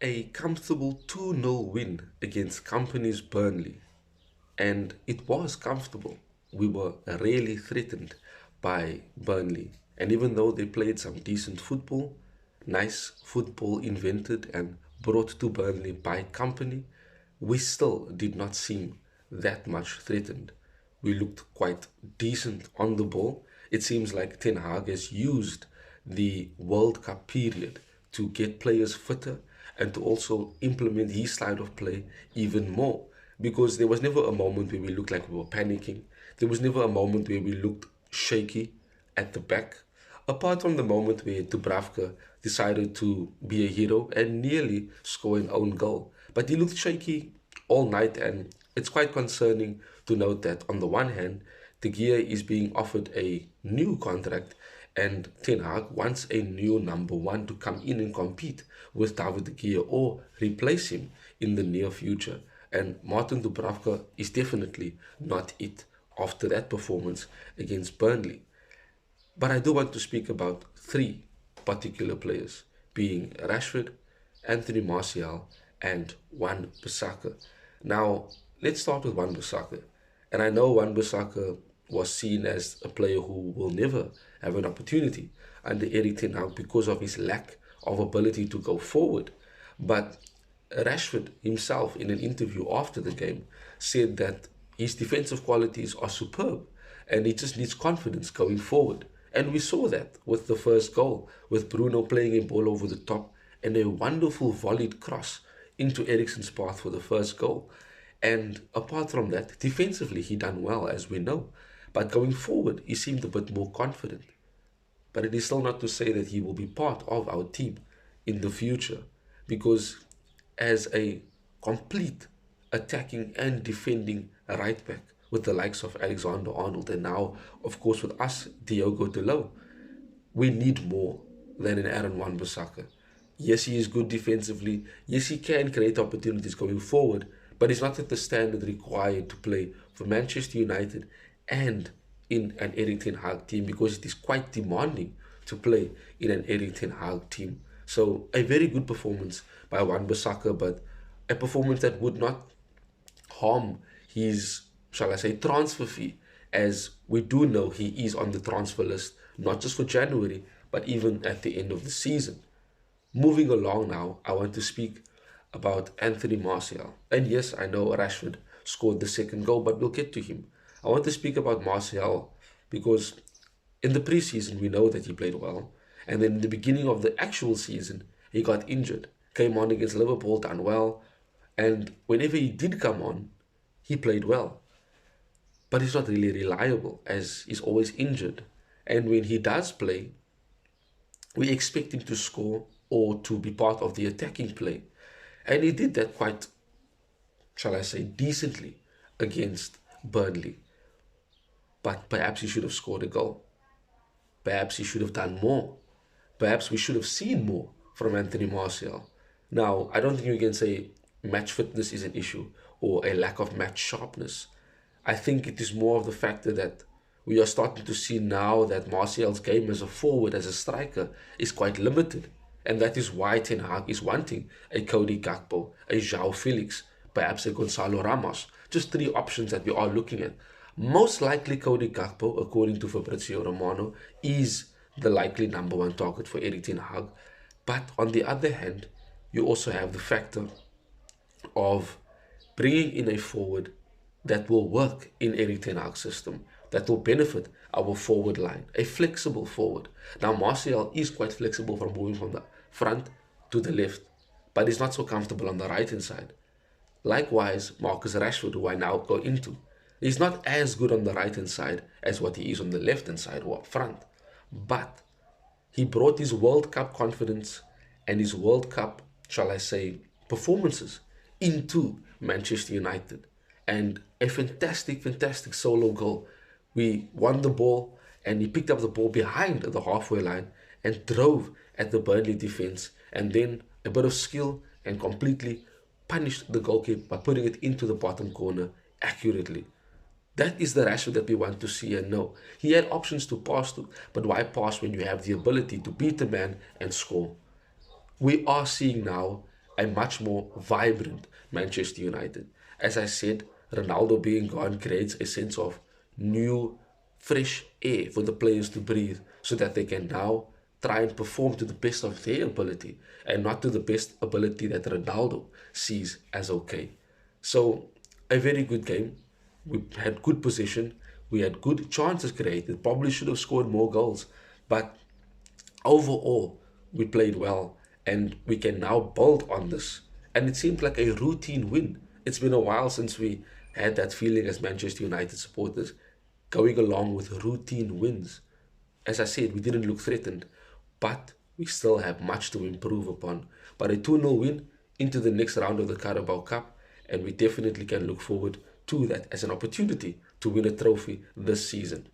A comfortable 2-0 win against Company's Burnley. And it was comfortable. We were really threatened by Burnley. And even though they played some decent football, nice football invented and brought to Burnley by Company, we still did not seem that much threatened. We looked quite decent on the ball. It seems like Ten Hag has used the World Cup period to get players fitter and to also implement his style of play even more. Because there was never a moment where we looked like we were panicking. There was never a moment where we looked shaky at the back. Apart from the moment where Dubravka decided to be a hero and nearly score an own goal. But he looked shaky all night, and it's quite concerning to note that on the one hand, De Gea is being offered a new contract, and Ten Hag wants a new number one to come in and compete with David De Gea or replace him in the near future. And Martin Dubravka is definitely not it after that performance against Burnley. But I do want to speak about three particular players, being Rashford, Anthony Martial, and Wan-Bissaka. Now, let's start with Wan-Bissaka. And I know Wan-Bissaka was seen as a player who will never have an opportunity under Erik ten Hag because of his lack of ability to go forward. But Rashford himself, in an interview after the game, said that his defensive qualities are superb and he just needs confidence going forward. And we saw that with the first goal, with Bruno playing a ball over the top and a wonderful volleyed cross into Eriksen's path for the first goal. And apart from that, defensively, he done well, as we know. But going forward, he seemed a bit more confident. But it is still not to say that he will be part of our team in the future, because as a complete attacking and defending right back with the likes of Alexander Arnold and now, of course, with us, Diogo Dalot, we need more than an Aaron Wan-Bissaka. Yes, he is good defensively. Yes, he can create opportunities going forward, but he's not at the standard required to play for Manchester United and in an Erik ten Hag team, because it is quite demanding to play in an Erik ten Hag team. So a very good performance by Wan-Bissaka, but a performance that would not harm his, shall I say, transfer fee, as we do know he is on the transfer list, not just for January, but even at the end of the season. Moving along now, I want to speak about Anthony Martial. And yes, I know Rashford scored the second goal, but we'll get to him. I want to speak about Martial because in the preseason we know that he played well. And then in the beginning of the actual season, he got injured. Came on against Liverpool, done well. And whenever he did come on, he played well. But he's not really reliable as he's always injured. And when he does play, we expect him to score or to be part of the attacking play. And he did that quite, shall I say, decently against Burnley. But perhaps he should have scored a goal. Perhaps he should have done more. Perhaps we should have seen more from Anthony Martial. Now, I don't think you can say match fitness is an issue or a lack of match sharpness. I think it is more of the factor that we are starting to see now that Martial's game as a forward, as a striker, is quite limited. And that is why Ten Hag is wanting a Cody Gakpo, a João Felix, perhaps a Gonzalo Ramos. Just three options that we are looking at. Most likely Cody Gakpo, according to Fabrizio Romano, is the likely number one target for Erik ten Hag. But on the other hand, you also have the factor of bringing in a forward that will work in Erik ten Hag's system, that will benefit our forward line, a flexible forward. Now, Martial is quite flexible from moving from the front to the left, but he's not so comfortable on the right hand side. Likewise, Marcus Rashford, who I now go into, he's not as good on the right hand side as what he is on the left hand side or up front. But he brought his World Cup confidence and his World Cup, shall I say, performances into Manchester United. And a fantastic, fantastic solo goal. We won the ball and he picked up the ball behind the halfway line and drove at the Burnley defense, and then a bit of skill and completely punished the goalkeeper by putting it into the bottom corner accurately. That is the Rashford that we want to see and know. He had options to pass to, but why pass when you have the ability to beat the man and score? We are seeing now a much more vibrant Manchester United. As I said, Ronaldo being gone creates a sense of new, fresh air for the players to breathe so that they can now try and perform to the best of their ability and not to the best ability that Ronaldo sees as okay. So, a very good game. We had good position. We had good chances created. Probably should have scored more goals. But overall, we played well and we can now build on this. And it seemed like a routine win. It's been a while since we had that feeling as Manchester United supporters going along with routine wins. As I said, we didn't look threatened, but we still have much to improve upon. But a 2-0 win into the next round of the Carabao Cup, and we definitely can look forward to that as an opportunity to win a trophy this season.